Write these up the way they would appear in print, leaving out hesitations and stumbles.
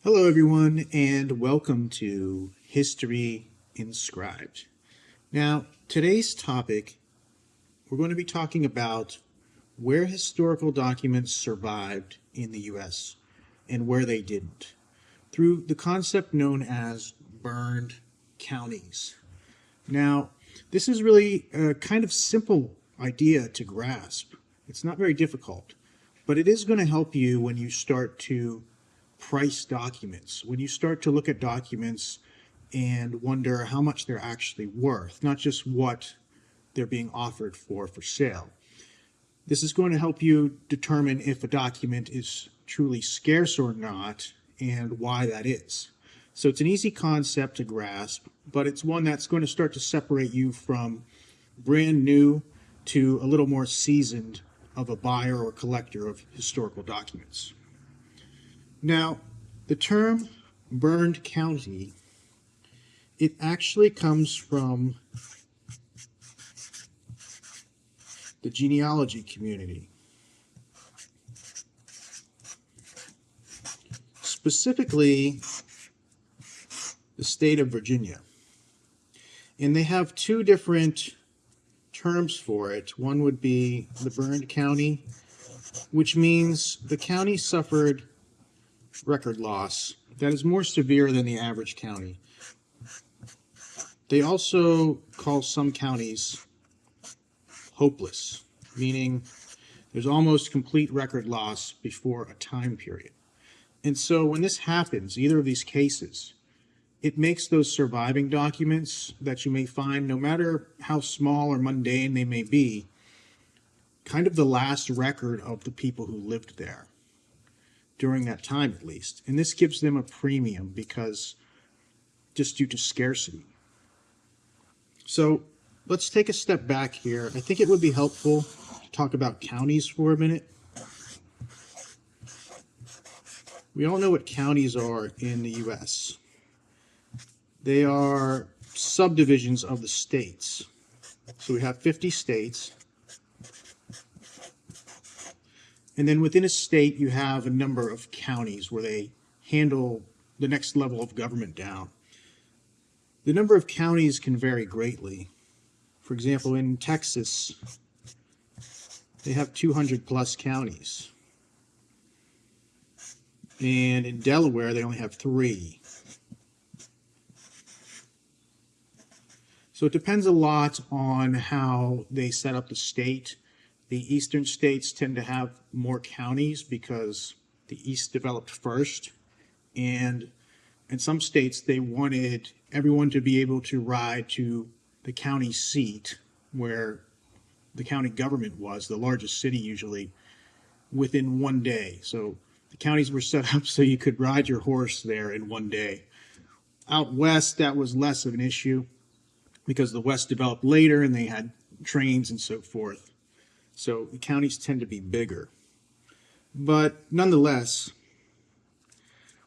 Hello, everyone, and welcome to History Inscribed. Now, today's topic, we're going to be talking about where historical documents survived in the U.S. and where they didn't, through the concept known as burned counties. Now, this is really a kind of simple idea to grasp. It's not very difficult, but it is going to help you when you start to price documents, when you start to look at documents and wonder how much they're actually worth, not just what they're being offered for sale. This is going to help you determine if a document is truly scarce or not and why that is. So it's an easy concept to grasp, but it's one that's going to start to separate you from brand new to a little more seasoned of a buyer or collector of historical documents. Now, the term burned county, it actually comes from the genealogy community. Specifically, the state of Virginia. And they have two different terms for it. One would be the burned county, which means the county suffered record loss that is more severe than the average county. They also call some counties hopeless, meaning there's almost complete record loss before a time period. And so when this happens, either of these cases, it makes those surviving documents that you may find, no matter how small or mundane they may be, kind of the last record of the people who lived there during that time, at least. And this gives them a premium because just due to scarcity. So let's take a step back here. I think it would be helpful to talk about counties for a minute. We all know what counties are in the U.S. They are subdivisions of the states. So we have 50 states. And then within a state, you have a number of counties where they handle the next level of government down. The number of counties can vary greatly. For example, in Texas, they have 200 plus counties. And in Delaware, they only have 3. So it depends a lot on how they set up the state. The eastern states tend to have more counties because the East developed first. And in some states, they wanted everyone to be able to ride to the county seat where the county government was, the largest city usually, within one day. So the counties were set up so you could ride your horse there in one day. Out west, that was less of an issue because the West developed later and they had trains and so forth. So the counties tend to be bigger. But nonetheless,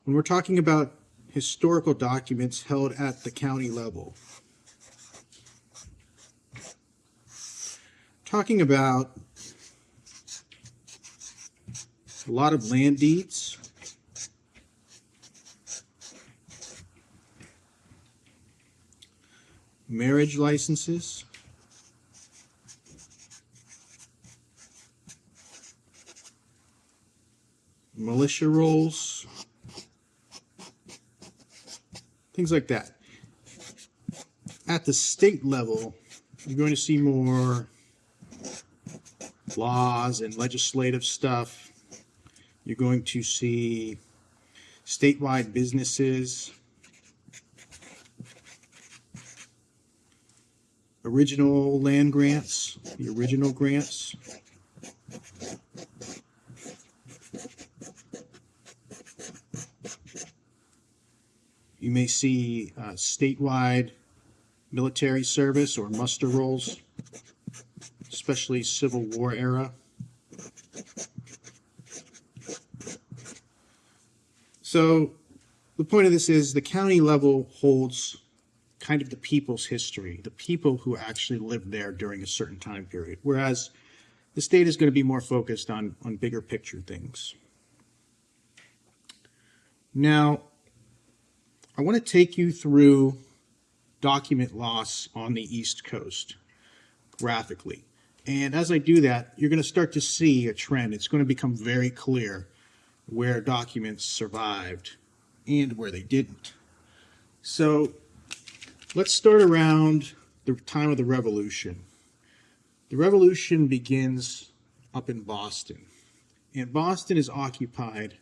when we're talking about historical documents held at the county level, talking about a lot of land deeds, marriage licenses, militia rolls, things like that. At the state level, you're going to see more laws and legislative stuff. You're going to see statewide businesses, original land grants, the original grants. You may see statewide military service or muster rolls, especially Civil War era. So the point of this is the county level holds kind of the people's history, the people who actually lived there during a certain time period, whereas the state is going to be more focused on bigger picture things. Now, I want to take you through document loss on the East Coast graphically. And as I do that, you're going to start to see a trend. It's going to become very clear where documents survived and where they didn't. So let's start around the time of the Revolution. The Revolution begins up in Boston, and Boston is occupied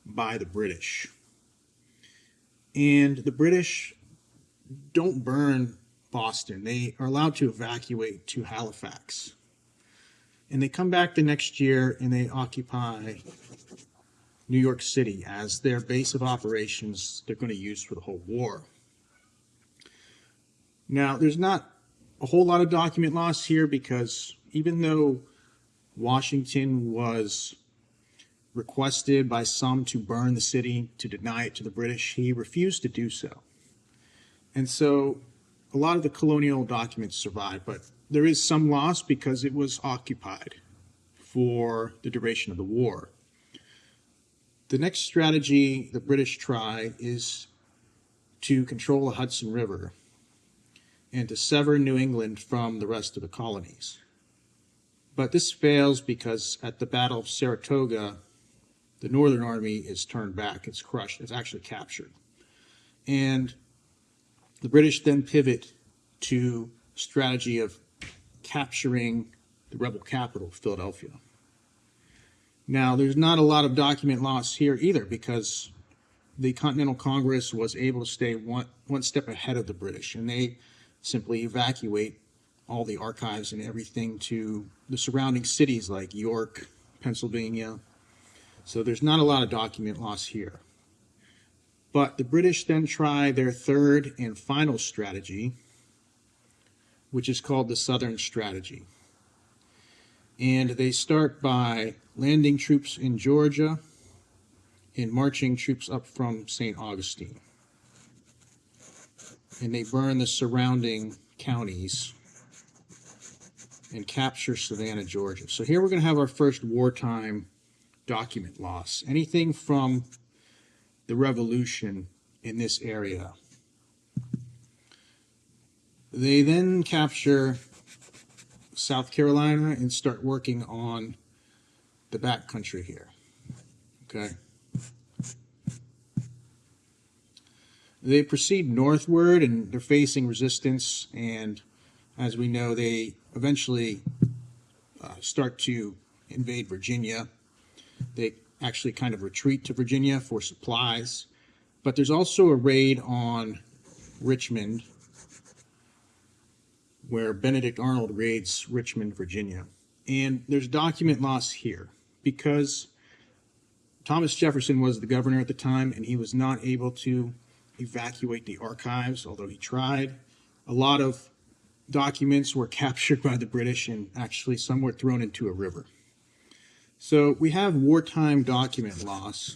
by the British. And the British don't burn Boston. They are allowed to evacuate to Halifax. And they come back the next year and they occupy New York City as their base of operations they're going to use for the whole war. Now, there's not a whole lot of document loss here because even though Washington was requested by some to burn the city, to deny it to the British, he refused to do so. And so a lot of the colonial documents survive, but there is some loss because it was occupied for the duration of the war. The next strategy the British try is to control the Hudson River and to sever New England from the rest of the colonies. But this fails because at the Battle of Saratoga, the Northern Army is turned back, it's crushed, it's actually captured. And the British then pivot to strategy of capturing the rebel capital, Philadelphia. Now, there's not a lot of document loss here either because the Continental Congress was able to stay one step ahead of the British, and they simply evacuate all the archives and everything to the surrounding cities like York, Pennsylvania. So there's not a lot of document loss here. But the British then try their third and final strategy, which is called the Southern Strategy. And they start by landing troops in Georgia and marching troops up from St. Augustine. And they burn the surrounding counties and capture Savannah, Georgia. So here we're going to have our first wartime document loss. Anything from the Revolution in this area. They then capture South Carolina and start working on the back country here. Okay. They proceed northward and they're facing resistance, and as we know, they eventually start to invade Virginia. They actually kind of retreat to Virginia for supplies, but there's also a raid on Richmond where Benedict Arnold raids Richmond, Virginia. And there's document loss here because Thomas Jefferson was the governor at the time and he was not able to evacuate the archives, although he tried. A lot of documents were captured by the British and actually some were thrown into a river. So we have wartime document loss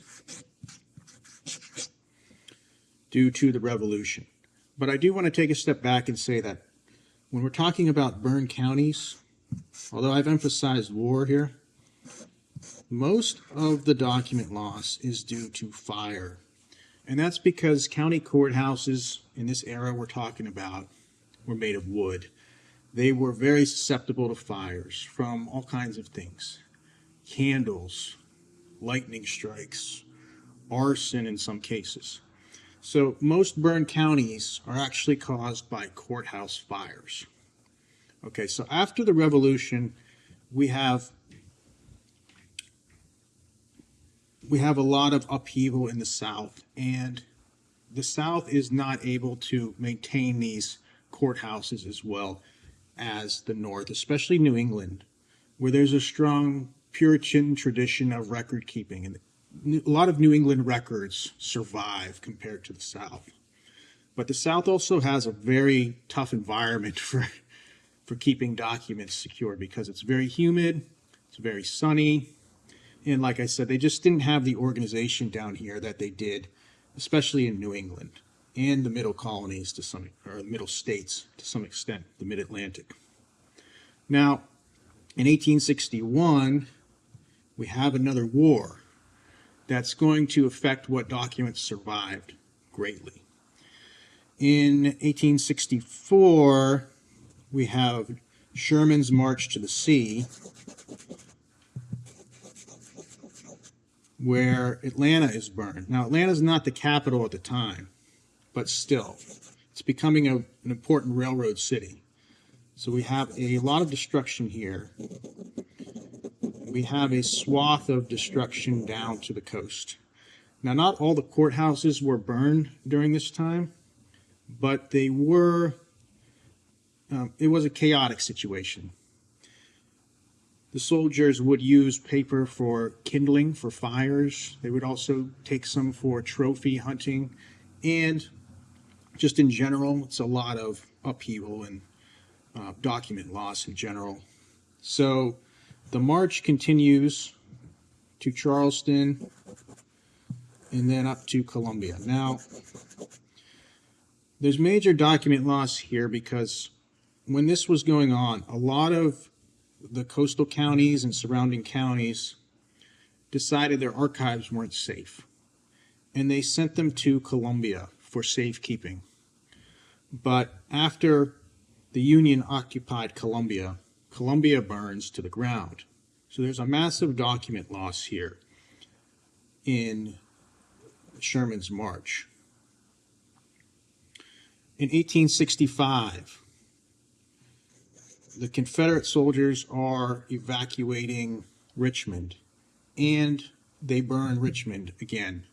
due to the Revolution. But I do want to take a step back and say that when we're talking about burned counties, although I've emphasized war here, most of the document loss is due to fire. And that's because county courthouses in this era we're talking about were made of wood. They were very susceptible to fires from all kinds of things. Candles, lightning strikes, arson in some cases. So most burned counties are actually caused by courthouse fires. Okay, so after the Revolution, we have a lot of upheaval in the South, and the South is not able to maintain these courthouses as well as the North, especially New England, where there's a strong Puritan tradition of record keeping, and a lot of New England records survive compared to the South. But the South also has a very tough environment for keeping documents secure because it's very humid, it's very sunny, and like I said, they just didn't have the organization down here that they did, especially in New England and the middle colonies or middle states to some extent, the mid-Atlantic. Now, in 1861, we have another war that's going to affect what documents survived greatly. In 1864, we have Sherman's March to the Sea, where Atlanta is burned. Now, Atlanta's not the capital at the time, but still, it's becoming an important railroad city. So we have a lot of destruction here. We have a swath of destruction down to the coast. Now, not all the courthouses were burned during this time, but they were, it was a chaotic situation. The soldiers would use paper for kindling for fires. They would also take some for trophy hunting. And just in general, it's a lot of upheaval and document loss in general. So the march continues to Charleston and then up to Columbia. Now, there's major document loss here because when this was going on, a lot of the coastal counties and surrounding counties decided their archives weren't safe, and they sent them to Columbia for safekeeping. But after the Union occupied Columbia, Columbia burns to the ground. So there's a massive document loss here in Sherman's March. In 1865, the Confederate soldiers are evacuating Richmond, and they burn Richmond again.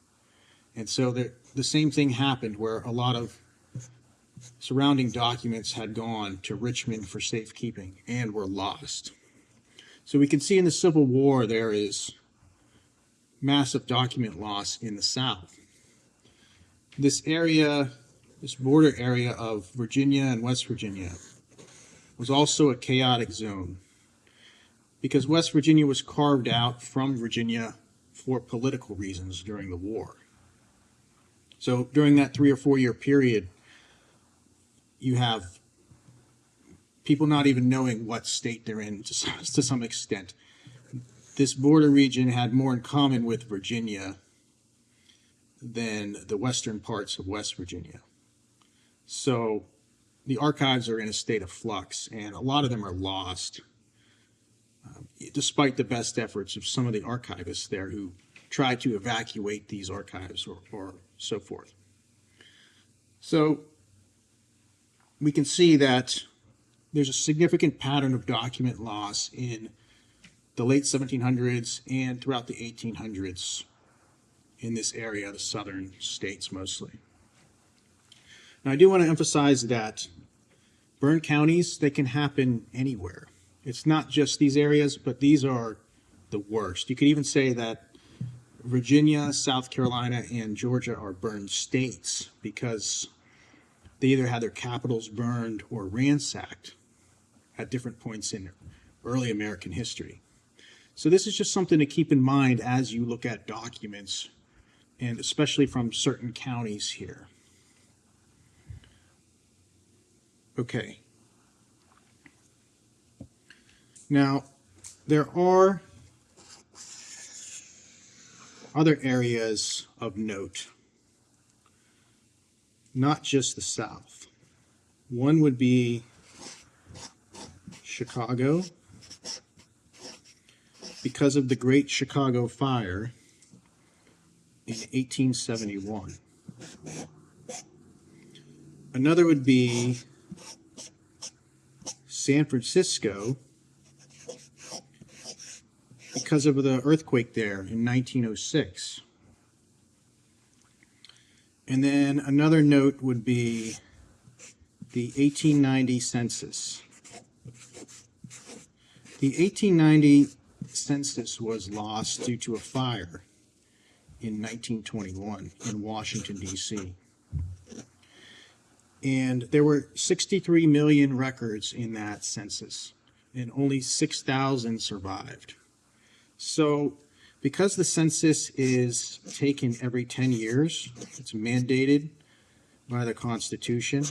And so the same thing happened where a lot of surrounding documents had gone to Richmond for safekeeping and were lost. So we can see in the Civil War there is massive document loss in the South. This area, this border area of Virginia and West Virginia, was also a chaotic zone because West Virginia was carved out from Virginia for political reasons during the war. So during that 3 or 4 year period, you have people not even knowing what state they're in to some extent. This border region had more in common with Virginia than the western parts of West Virginia. So the archives are in a state of flux, and a lot of them are lost, despite the best efforts of some of the archivists there who tried to evacuate these archives or so forth. So we can see that there's a significant pattern of document loss in the late 1700s and throughout the 1800s in this area, the southern states mostly. Now, I do want to emphasize that burn counties, they can happen anywhere. It's not just these areas, but these are the worst. You could even say that Virginia, South Carolina, and Georgia are burned states because they either had their capitals burned or ransacked at different points in early American history. So this is just something to keep in mind as you look at documents, and especially from certain counties here. Okay. Now, there are other areas of note, not just the South. One would be Chicago, because of the Great Chicago Fire in 1871. Another would be San Francisco, because of the earthquake there in 1906. And then another note would be the 1890 census. The 1890 census was lost due to a fire in 1921 in Washington, D.C. And there were 63 million records in that census, and only 6,000 survived. So because the census is taken every 10 years, it's mandated by the Constitution,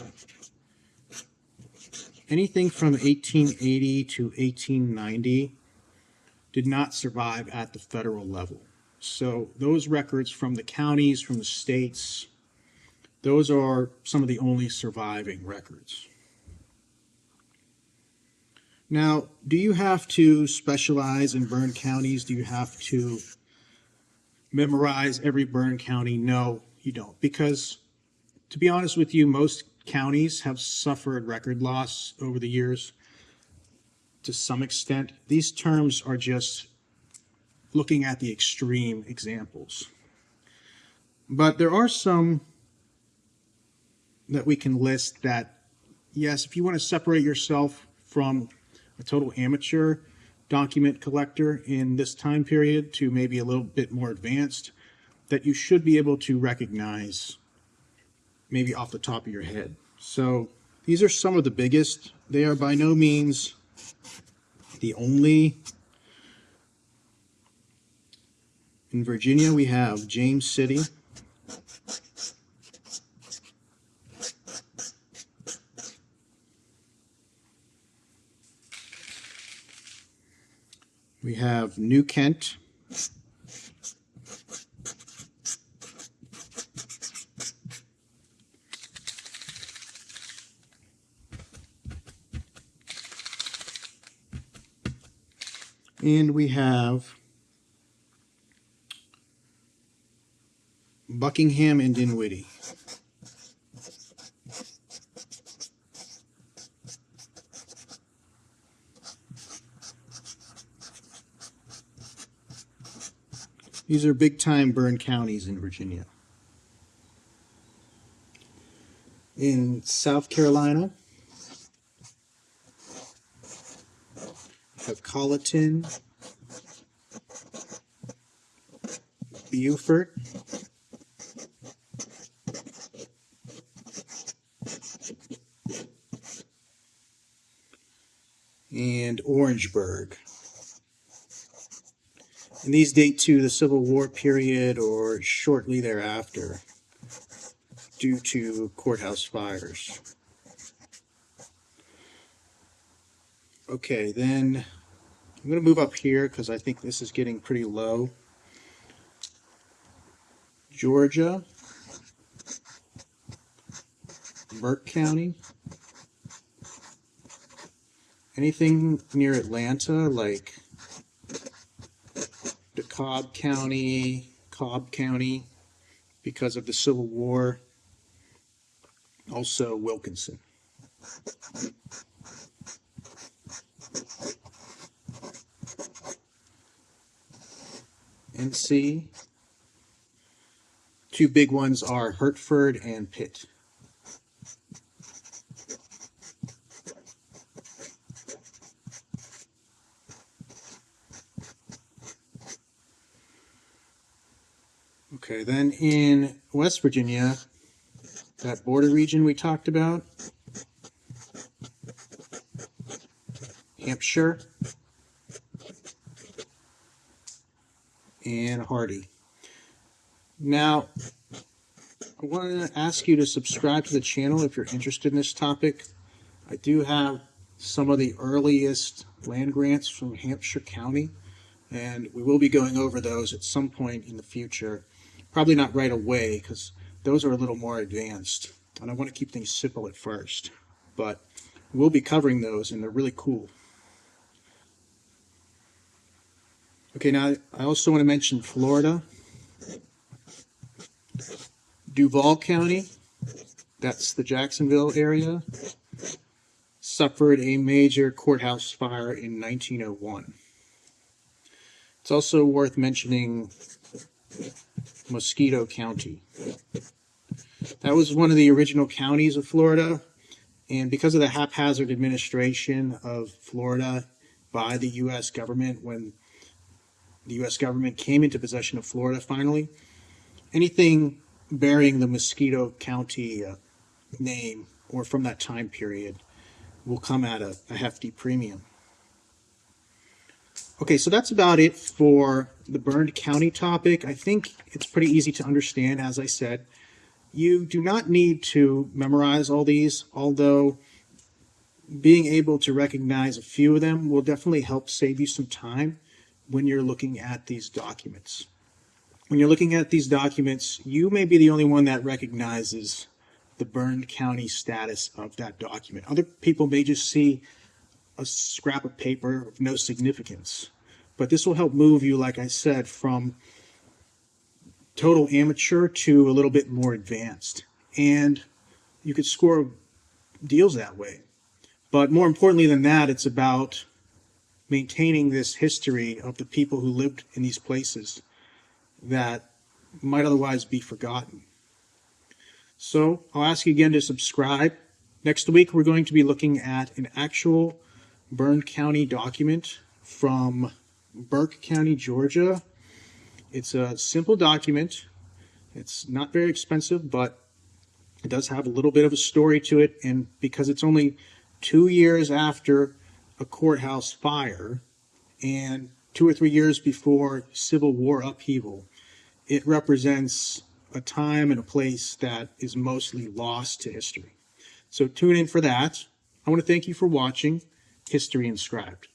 anything from 1880 to 1890 did not survive at the federal level. So those records from the counties, from the states, Those are some of the only surviving records. Now, do you have to specialize in burn counties? Do you have to memorize every burn county? No, you don't. Because, to be honest with you, most counties have suffered record loss over the years to some extent. These terms are just looking at the extreme examples. But there are some that we can list that, yes, if you want to separate yourself from a total amateur document collector in this time period to maybe a little bit more advanced, that you should be able to recognize maybe off the top of your head. So these are some of the biggest. They are by no means the only. In Virginia, we have James City. We have New Kent. And we have Buckingham and Dinwiddie. These are big-time burn counties in Virginia. In South Carolina, we have Colleton, Beaufort, and Orangeburg. And these date to the Civil War period or shortly thereafter due to courthouse fires. Okay, then I'm going to move up here because I think this is getting pretty low. Georgia, Burke County, anything near Atlanta like DeKalb County, Cobb County, because of the Civil War. Also Wilkinson. NC. Two big ones are Hertford and Pitt. Okay, then in West Virginia, that border region we talked about, Hampshire, and Hardy. Now, I want to ask you to subscribe to the channel if you're interested in this topic. I do have some of the earliest land grants from Hampshire County, and we will be going over those at some point in the future. Probably not right away, because those are a little more advanced, and I want to keep things simple at first. But we'll be covering those, and they're really cool. Okay, now I also want to mention Florida. Duval County, that's the Jacksonville area, suffered a major courthouse fire in 1901. It's also worth mentioning Mosquito County. That was one of the original counties of Florida, and because of the haphazard administration of Florida by the U.S. government, when the U.S. government came into possession of Florida finally, anything bearing the Mosquito County name or from that time period will come at a hefty premium. Okay, so that's about it for the burned county topic. I think it's pretty easy to understand, as I said. You do not need to memorize all these, although being able to recognize a few of them will definitely help save you some time when you're looking at these documents. When you're looking at these documents, you may be the only one that recognizes the Burned County status of that document. Other people may just see a scrap of paper of no significance, but this will help move you, like I said, from total amateur to a little bit more advanced. And you could score deals that way. But more importantly than that, it's about maintaining this history of the people who lived in these places that might otherwise be forgotten. So I'll ask you again to subscribe. Next week, we're going to be looking at an actual Burned County document from Burke County, Georgia. It's a simple document. It's not very expensive, but it does have a little bit of a story to it. And because it's only 2 years after a courthouse fire and 2 or 3 years before Civil War upheaval, it represents a time and a place that is mostly lost to history. So tune in for that. I want to thank you for watching History Inscribed.